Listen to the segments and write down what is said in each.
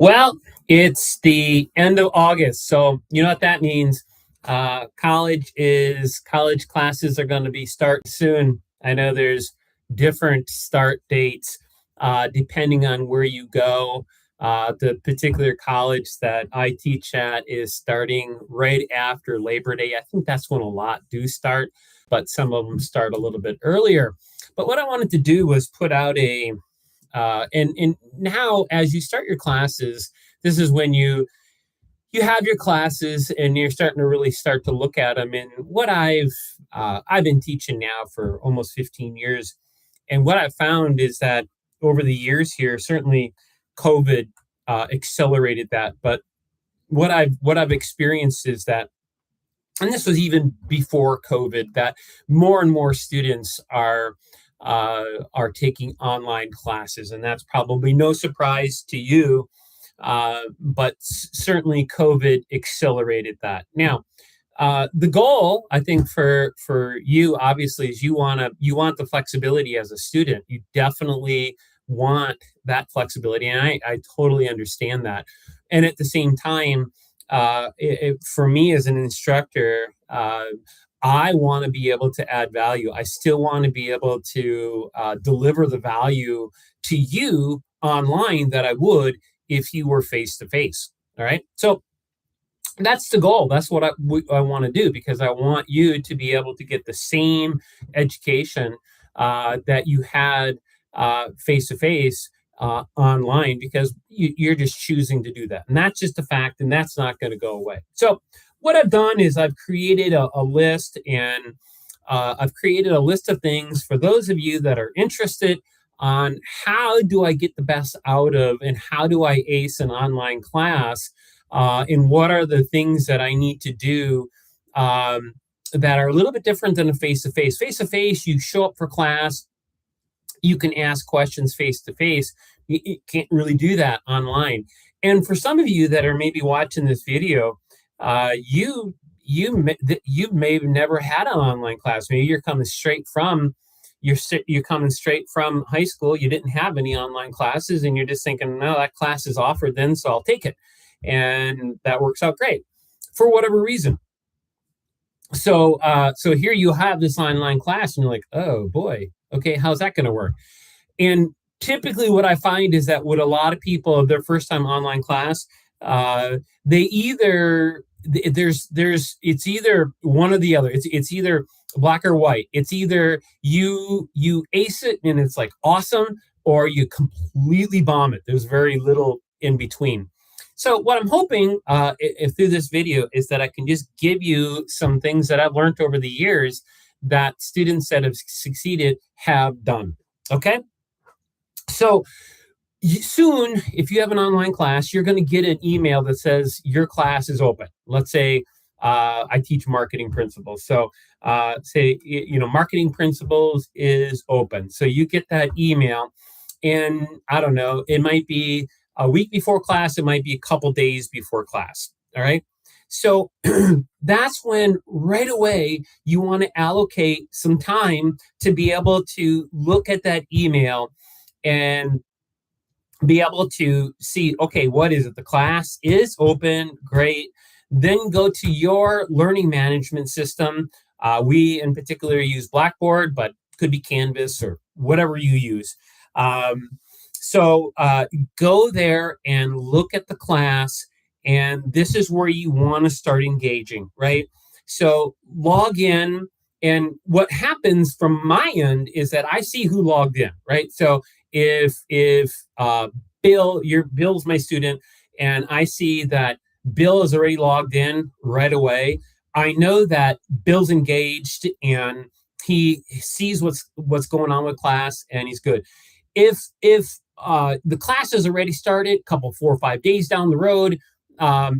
Well, it's the end of August, so you know what that means. College classes are going to be start soon. I know there's different start dates depending on where you go. The particular college that I teach at is starting right after Labor Day. I think that's when a lot do start, but some of them start a little bit earlier. But what I wanted to do was put out and now as you start your classes, this is when you have your classes and you're starting to really start to look at them. And what I've been teaching now for almost 15 years, and what I've found is that over the years here, certainly COVID accelerated that. But what I've experienced is that, and this was even before COVID, that more and more students are taking online classes, and that's probably no surprise to you. But certainly, COVID accelerated that. Now, the goal, I think, for you obviously is you want the flexibility as a student. You definitely want that flexibility, and I totally understand that. And at the same time, for me as an instructor, I want to be able to add value. I still want to be able to deliver the value to you online that I would if you were face to face. All right. So that's the goal. That's what I want to do, because I want you to be able to get the same education that you had face to face online, because you're just choosing to do that. And that's just a fact, and that's not going to go away. So, what I've done is I've created a list, and I've created a list of things for those of you that are interested on how do I get the best out of and how do I ace an online class, and what are the things that I need to do that are a little bit different than a face to face. Face to face, you show up for class, you can ask questions face to face. You can't really do that online. And for some of you that are maybe watching this video, you may have never had an online class. Maybe you're coming straight from high school. You didn't have any online classes, and you're just thinking, no, that class is offered then, so I'll take it, and that works out great for whatever reason. So here you have this online class, and you're like, oh boy, okay, how's that going to work? And typically, what I find is that with a lot of people, their first time online class, they either it's either one or the other. It's either black or white. It's either you ace it and it's like awesome, or you completely bomb it. There's very little in between. So what I'm hoping if through this video is that I can just give you some things that I've learned over the years that students that have succeeded have done. Okay, so soon, if you have an online class, you're going to get an email that says your class is open. Let's say I teach marketing principles. So say, marketing principles is open. So you get that email, and I don't know, it might be a week before class. It might be a couple days before class. All right. So that's when right away you want to allocate some time to be able to look at that email and be able to see, okay, what is it? The class is open, great. Then go to your learning management system. We in particular use Blackboard, but could be Canvas or whatever you use. So go there and look at the class, and this is where you want to start engaging, right? So log in, and what happens from my end is that I see who logged in, right? So if Bill's my student, and I see that Bill is already logged in right away, I know that Bill's engaged and he sees what's going on with class, and he's good. If the class has already started, a couple 4 or 5 days down the road,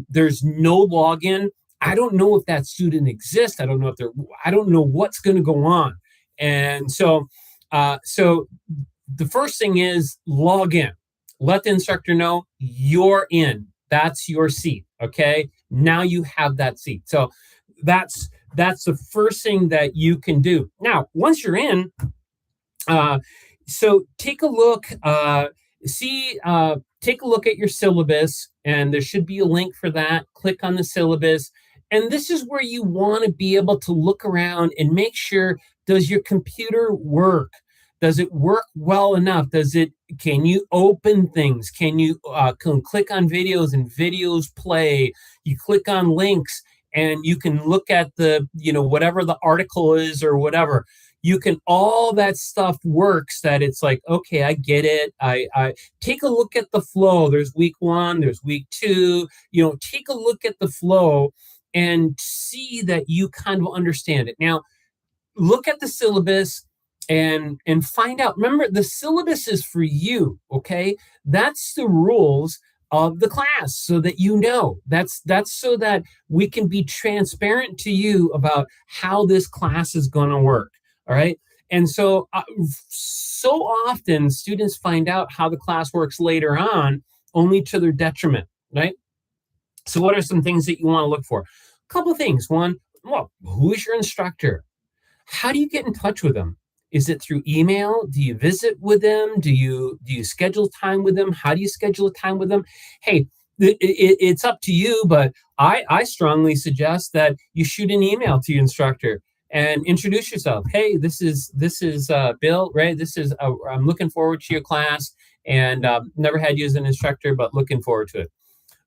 there's no login, I don't know if that student exists. I don't know what's going to go on. And so the first thing is log in. Let the instructor know you're in. That's your seat. Okay. Now you have that seat. So that's the first thing that you can do. Now, once you're in, so take a look see, take a look at your syllabus, and there should be a link for that. Click on the syllabus. And this is where you want to be able to look around and make sure, does your computer work? Does it work well enough? Can you open things? Can click on videos and videos play? You click on links and you can look at whatever the article is or whatever. You can, all that stuff works, that it's like, okay, I get it. I take a look at the flow. There's week 1, there's week 2, take a look at the flow and see that you kind of understand it. Now, look at the syllabus and find out. Remember, the syllabus is for you, okay? That's the rules of the class, so that that's so that we can be transparent to you about how this class is going to work. All right. And so often students find out how the class works later on, only to their detriment, right? So what are some things that you want to look for? A couple of things. One, well, who is your instructor? How do you get in touch with them? Is it through email? Do you visit with them? Do you schedule time with them? How do you schedule a time with them? Hey, it's up to you, but I strongly suggest that you shoot an email to your instructor and introduce yourself. Hey, this is Bill, right? I'm looking forward to your class, and never had you as an instructor, but looking forward to it.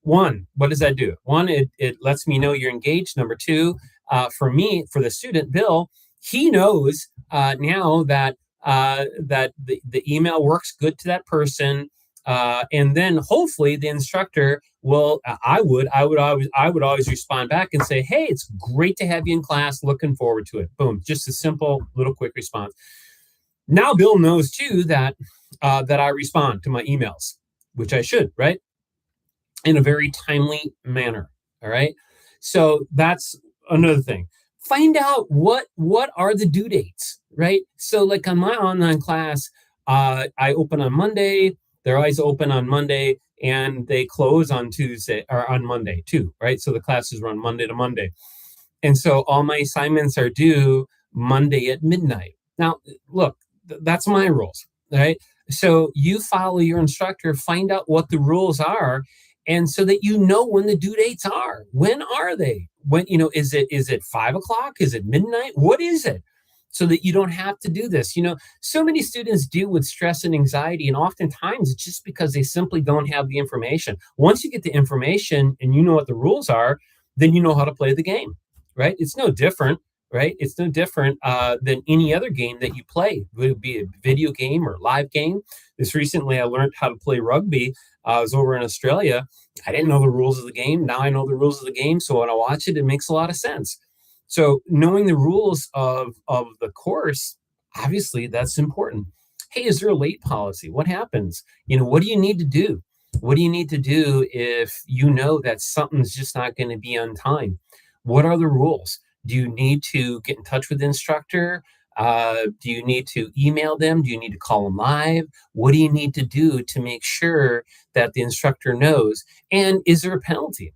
One, what does that do? One, it lets me know you're engaged. Number two, for the student, Bill, he knows now that the email works good to that person, and then hopefully the instructor will. I would always respond back and say, "Hey, it's great to have you in class. Looking forward to it." Boom, just a simple little quick response. Now Bill knows too that I respond to my emails, which I should, right, in a very timely manner. All right, so that's another thing. Find out what are the due dates, right? So like on my online class, I open on Monday. They're always open on Monday, and they close on Tuesday or on Monday too, right? So the classes run Monday to Monday. And so all my assignments are due Monday at midnight. Now, look, that's my rules, right? So you follow your instructor, find out what the rules are, and so that you know when the due dates are. When are they? When, is it 5 o'clock? Is it midnight? What is it? So that you don't have to do this. So many students deal with stress and anxiety, and oftentimes it's just because they simply don't have the information. Once you get the information and you know what the rules are, then you know how to play the game, right? It's no different, right? It's no different than any other game that you play. Would it be a video game or live game? This recently, I learned how to play rugby. I was over in Australia. I didn't know the rules of the game. Now I know the rules of the game. So when I watch it, it makes a lot of sense. So knowing the rules of the course, obviously that's important. Hey, is there a late policy? What happens? What do you need to do? What do you need to do if you know that something's just not going to be on time? What are the rules? Do you need to get in touch with the instructor? Do you need to email them? Do you need to call them live? What do you need to do to make sure that the instructor knows? And is there a penalty?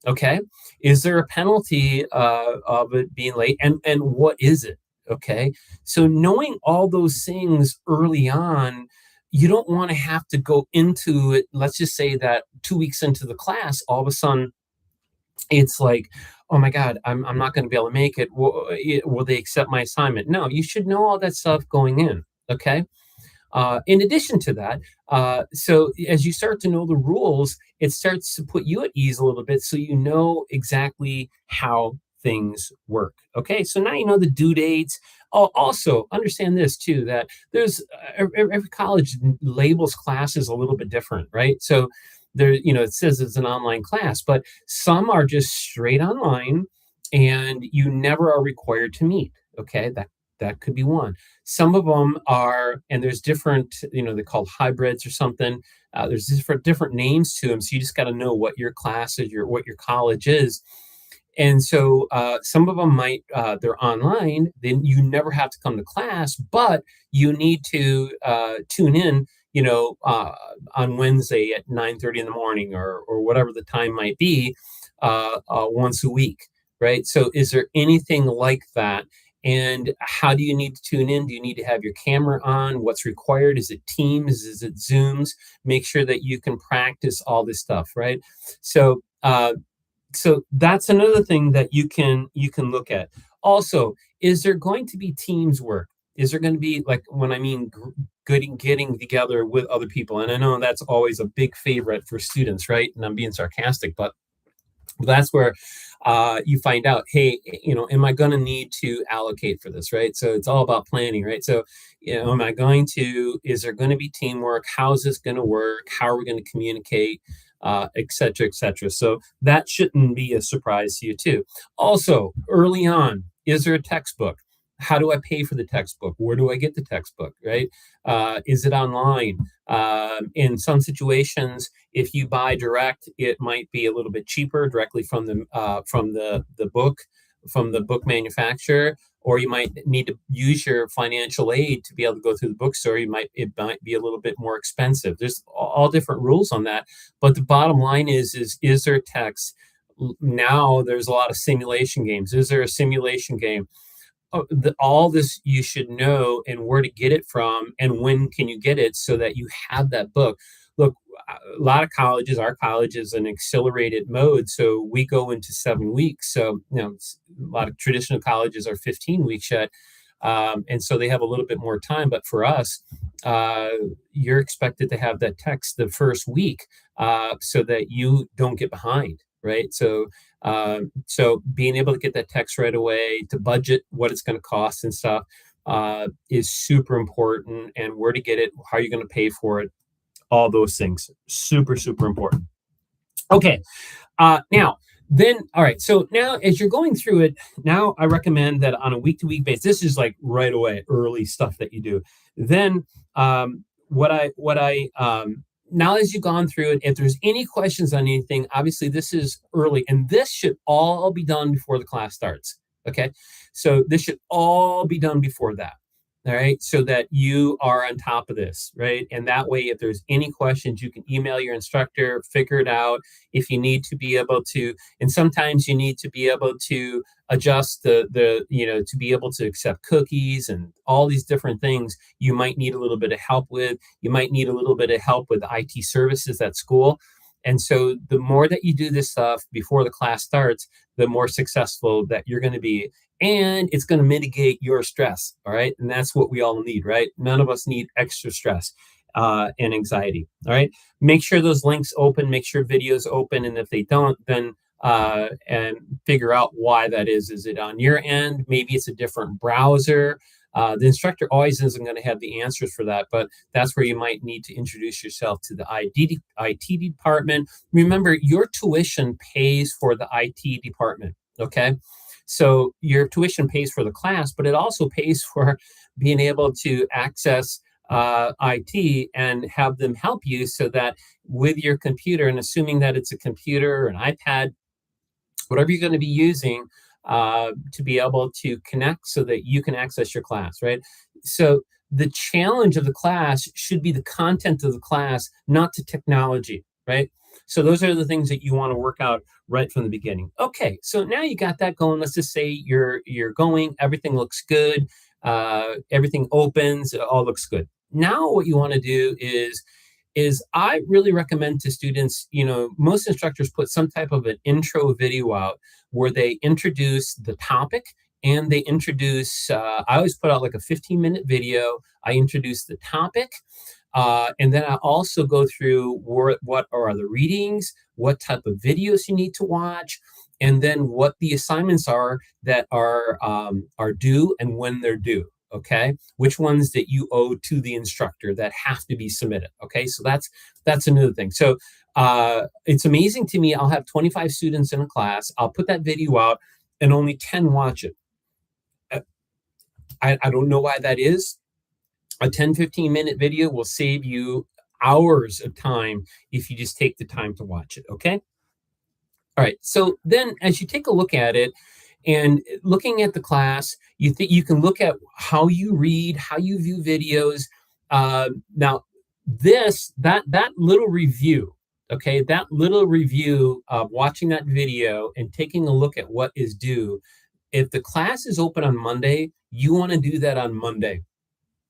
Okay. Is there a penalty of it being late? And what is it? Okay. So knowing all those things early on, you don't want to have to go into it. Let's just say that 2 weeks into the class, all of a sudden it's like, oh my God, I'm not going to be able to make it. Will they accept my assignment? No, you should know all that stuff going in. Okay. In addition to that, so as you start to know the rules, it starts to put you at ease a little bit, so you know exactly how things work. Okay, so now you know the due dates. Also, understand this too, that there's every college labels classes a little bit different, right? So there, it says it's an online class, but some are just straight online, and you never are required to meet. Okay, that could be one. Some of them are, and there's different, they're called hybrids or something. There's different names to them. So you just got to know what your class is, what your college is. And so some of them might, they're online, then you never have to come to class, but you need to tune in, on Wednesday at 9:30 in the morning or whatever the time might be, once a week, right? So is there anything like that? And how do you need to tune in? Do you need to have your camera on? What's required? Is it Teams? Is it Zooms? Make sure that you can practice all this stuff, right? So so that's another thing that you can look at. Also, is there going to be teams work? Is there going to be, like, when I mean getting together with other people? And I know that's always a big favorite for students, right? And I'm being sarcastic, but that's where you find out, hey, am I going to need to allocate for this, right? So it's all about planning, right? So, is there going to be teamwork? How is this going to work? How are we going to communicate? Et cetera, et cetera. So that shouldn't be a surprise to you too. Also, early on, is there a textbook? How do I pay for the textbook? Where do I get the textbook, right? Is it online? In some situations, if you buy direct, it might be a little bit cheaper directly from the book manufacturer, or you might need to use your financial aid to be able to go through the bookstore. It might be a little bit more expensive. There's all different rules on that, but the bottom line is there text? Now there's a lot of simulation games. Is there a simulation game? All this you should know, and where to get it from, and when can you get it, so that you have that book. Look, a lot of colleges, our college is an accelerated mode, so we go into 7 weeks. So a lot of traditional colleges are 15 weeks yet, and so they have a little bit more time. But for us, you're expected to have that text the first week, so that you don't get behind, right? So being able to get that text right away, to budget what it's going to cost and stuff, is super important. And where to get it, how you're going to pay for it, all those things, super, super important. Okay. Now, then, all right. So now, as you're going through it, now I recommend that on a week-to-week basis, this is like right away, early stuff that you do. Then, what I now, as you've gone through it, if there's any questions on anything, obviously this is early, and this should all be done before the class starts. Okay. So this should all be done before that. All right. So that you are on top of this, right? And that way, if there's any questions, you can email your instructor, figure it out. If you need to be able to, and sometimes you need to be able to adjust to be able to accept cookies and all these different things, you might need a little bit of help with. You might need a little bit of help with IT services at school. And so the more that you do this stuff before the class starts, the more successful that you're going to be. And it's going to mitigate your stress. All right. And that's what we all need, right? None of us need extra stress and anxiety. All right. Make sure those links open, make sure videos open. And if they don't, then and figure out why that is. Is it on your end? Maybe it's a different browser. The instructor always isn't going to have the answers for that, but that's where you might need to introduce yourself to the IT department. Remember, your tuition pays for the IT department, okay? So your tuition pays for the class, but it also pays for being able to access IT and have them help you, so that with your computer, and assuming that it's a computer, an iPad, whatever you're going to be using, to be able to connect so that you can access your class, right? So the challenge of the class should be the content of the class, not the technology, right? So those are the things that you want to work out right from the beginning. Okay, so now you got that going. Let's just say you're going, everything looks good, everything opens, it all looks good. Now what you want to do is I really recommend to students, most instructors put some type of an intro video out where they introduce the topic, and they introduce, I always put out like a 15-minute video. I introduce the topic, and then I also go through what are the readings, what type of videos you need to watch, and then what the assignments are that are due and when they're due. Okay, which ones that you owe to the instructor that have to be submitted. Okay, so that's another thing. So it's amazing to me. I'll have 25 students in a class. I'll put that video out, and only 10 watch it. I don't know why that is. A 10-15-minute video will save you hours of time if you just take the time to watch it. Okay. All right. So then, as you take a look at it, and looking at the class, you can look at how you read, how you view videos. Now, that little review, okay, that little review of watching that video and taking a look at what is due, if the class is open on Monday, you want to do that on Monday.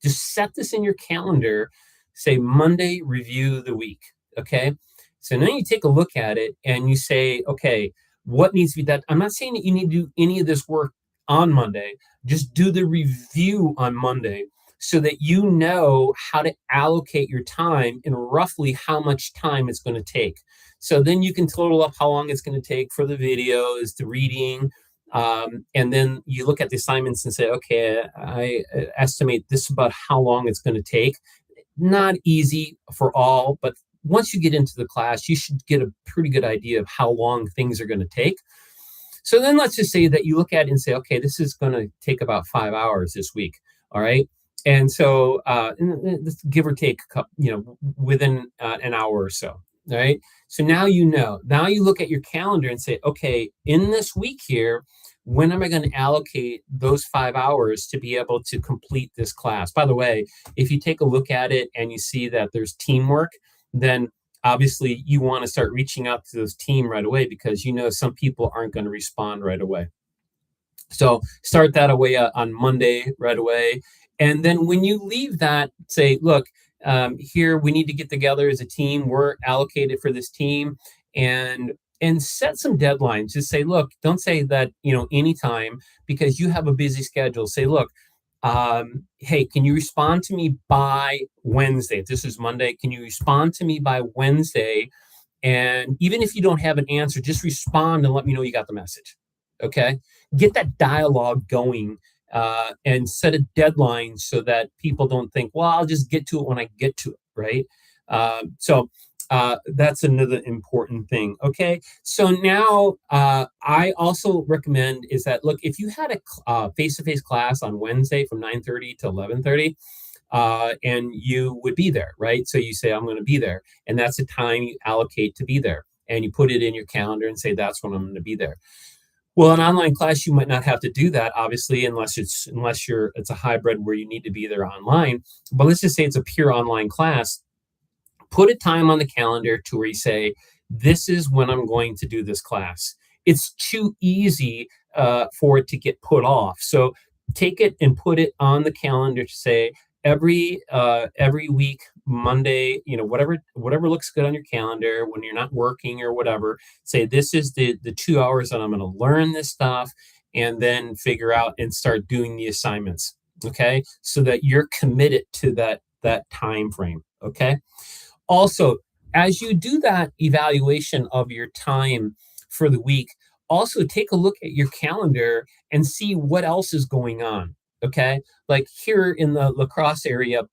Just set this in your calendar, say Monday, review the week. Okay. So now you take a look at it and you say, okay, what needs to be done? I'm not saying that you need to do any of this work on Monday. Just do the review on Monday so that you know how to allocate your time and roughly how much time it's going to take. So then you can total up how long it's going to take for the videos, the reading, and then you look at the assignments and say, okay, I estimate this about how long it's going to take. Not easy for all, but once you get into the class, you should get a pretty good idea of how long things are going to take. So then let's just say that you look at it and say, okay, this is going to take about 5 hours this week. All right. And so give or take, within an hour or so. All right. So now you know. Now you look at your calendar and say, okay, in this week here, when am I going to allocate those 5 hours to be able to complete this class? By the way, if you take a look at it and you see that there's teamwork, then obviously you want to start reaching out to those team right away because you know some people aren't going to respond right away. So start that away on Monday right away. And then when you leave that, say, look, here we need to get together as a team. We're allocated for this team, and set some deadlines. Just say, look, don't say that anytime because you have a busy schedule. Say, look, hey, can you respond to me by Wednesday? If this is Monday, can you respond to me by Wednesday? And even if you don't have an answer, just respond and let me know you got the message. Okay, get that dialogue going. And set a deadline so that people don't think, well, I'll just get to it when I get to it, right? So that's another important thing. Okay, so now I also recommend is that, look, if you had a face-to-face class on Wednesday from 9:30 to 11:30, and you would be there, right? So you say, I'm going to be there, and that's the time you allocate to be there, and you put it in your calendar and say, that's when I'm going to be there. Well, an online class, you might not have to do that, obviously, unless it's a hybrid where you need to be there online. But let's just say it's a pure online class. Put a time on the calendar to where you say, this is when I'm going to do this class. It's too easy for it to get put off. So take it and put it on the calendar to say, every week, Monday, whatever looks good on your calendar when you're not working or whatever, say this is the 2 hours that I'm going to learn this stuff and then figure out and start doing the assignments. Okay. So that you're committed to that time frame. Okay. Also, as you do that evaluation of your time for the week, also take a look at your calendar and see what else is going on. Okay. Like here in the La Crosse area,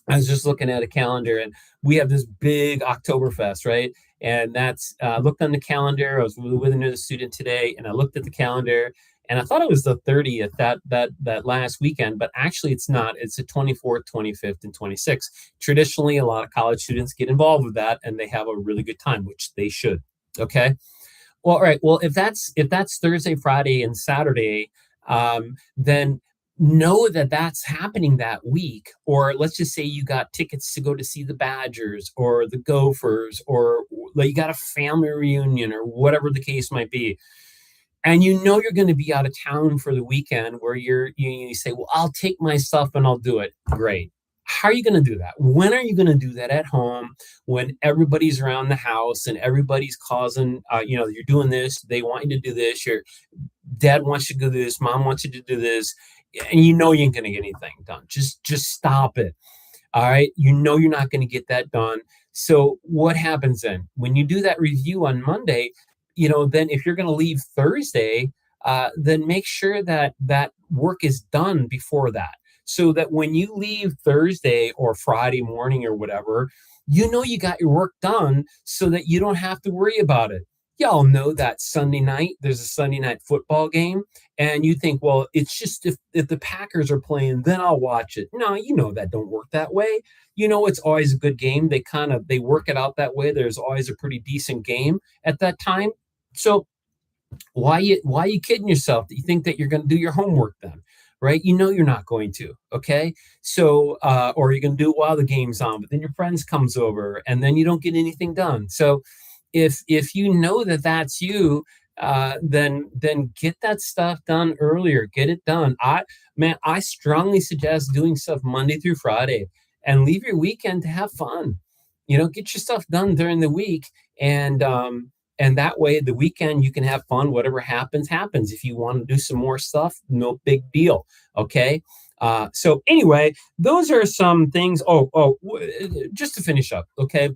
I was just looking at a calendar and we have this big Oktoberfest, right? And that's looked on the calendar. I was with another student today and I looked at the calendar and I thought it was the 30th that last weekend, but actually it's not. It's the 24th, 25th, and 26th. Traditionally, a lot of college students get involved with that and they have a really good time, which they should. Okay. Well, all right. Well, if that's Thursday, Friday, and Saturday, then know that that's happening that week. Or let's just say you got tickets to go to see the Badgers or the Gophers, or you got a family reunion or whatever the case might be. And you're going to be out of town for the weekend where you say, well, I'll take my stuff and I'll do it. Great. How are you going to do that? When are you going to do that at home when everybody's around the house and everybody's causing, you're doing this, they want you to do this, your dad wants you to do this, mom wants you to do this, and you ain't going to get anything done. Just stop it. All right. You're not going to get that done. So what happens then? When you do that review on Monday, then if you're going to leave Thursday, then make sure that work is done before that. So that when you leave Thursday or Friday morning or whatever, you got your work done so that you don't have to worry about it. Y'all know that Sunday night, there's a Sunday night football game, and you think, well, it's just if the Packers are playing, then I'll watch it. No, that don't work that way. It's always a good game. They work it out that way. There's always a pretty decent game at that time. So why you kidding yourself that you think that you're going to do your homework then? Right? You're not going to. Okay. So, or you're going to do it while the game's on, but then your friends comes over and then you don't get anything done. So if you know that that's you, then get that stuff done earlier. Get it done. I strongly suggest doing stuff Monday through Friday and leave your weekend to have fun. Get your stuff done during the week, and that way the weekend you can have fun. Whatever happens, happens. If you want to do some more stuff, no big deal. Okay. So anyway, those are some things. Just to finish up. Okay.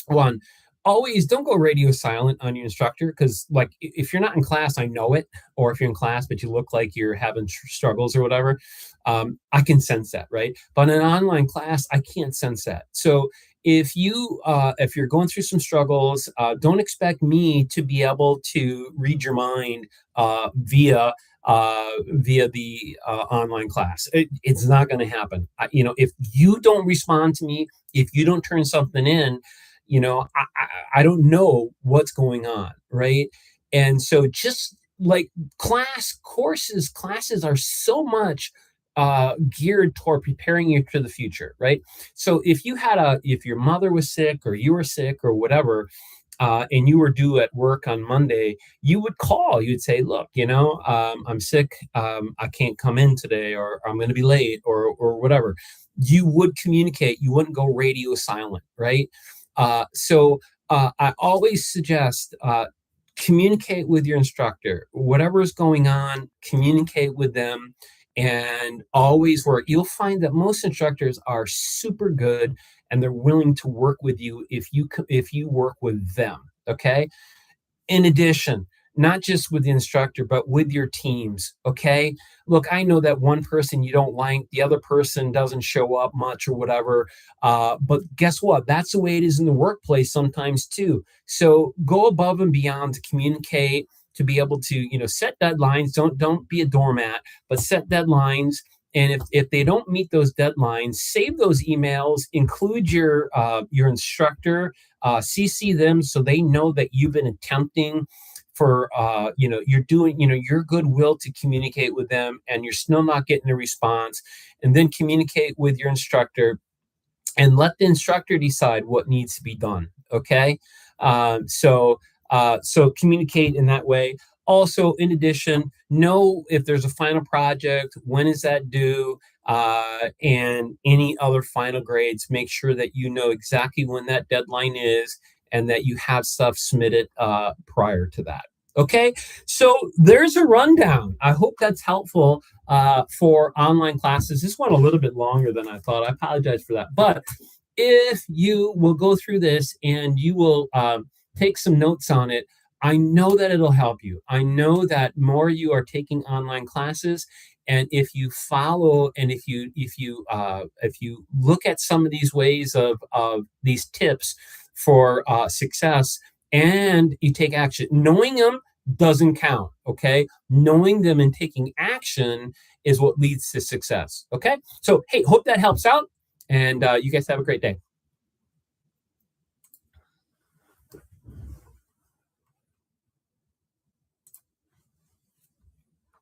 One, always don't go radio silent on your instructor, because like if you're not in class, I know it. Or if you're in class but you look like you're having struggles or whatever, I can sense that, right? But in an online class, I can't sense that. So if you're going through some struggles, don't expect me to be able to read your mind via the online class. It's not going to happen. If you don't respond to me, if you don't turn something in, I don't know what's going on, right? And so just like classes are so much geared toward preparing you for the future, right? So if your mother was sick or you were sick or whatever, and you were due at work on Monday, you would call. You'd say, "Look, I'm sick. I can't come in today, or I'm going to be late, or whatever." You would communicate. You wouldn't go radio silent, right? I always suggest communicate with your instructor. Whatever is going on, communicate with them, and always work. You'll find that most instructors are super good, and they're willing to work with you if you work with them. Okay. In addition, not just with the instructor, but with your teams. Okay. Look, I know that one person you don't like, the other person doesn't show up much or whatever. But guess what? That's the way it is in the workplace sometimes too. So go above and beyond to communicate, to be able to, set deadlines. Don't be a doormat, but set deadlines. And if they don't meet those deadlines, save those emails, include your instructor, CC them so they know that you've been attempting for you're doing your goodwill to communicate with them, and you're still not getting a response. And then communicate with your instructor and let the instructor decide what needs to be done. Okay. So communicate in that way. Also, in addition, know if there's a final project, when is that due, and any other final grades. Make sure that you know exactly when that deadline is, and that you have stuff submitted prior to that. Okay, so there's a rundown. I hope that's helpful for online classes. This went a little bit longer than I thought. I apologize for that. But if you will go through this and you will take some notes on it, I know that it'll help you. I know that more you are taking online classes, and if you follow, and if you look at some of these ways of these tips for success, and you take action, knowing them doesn't count. Okay, knowing them and taking action is what leads to success. Okay, so hey, hope that helps out, and you guys have a great day.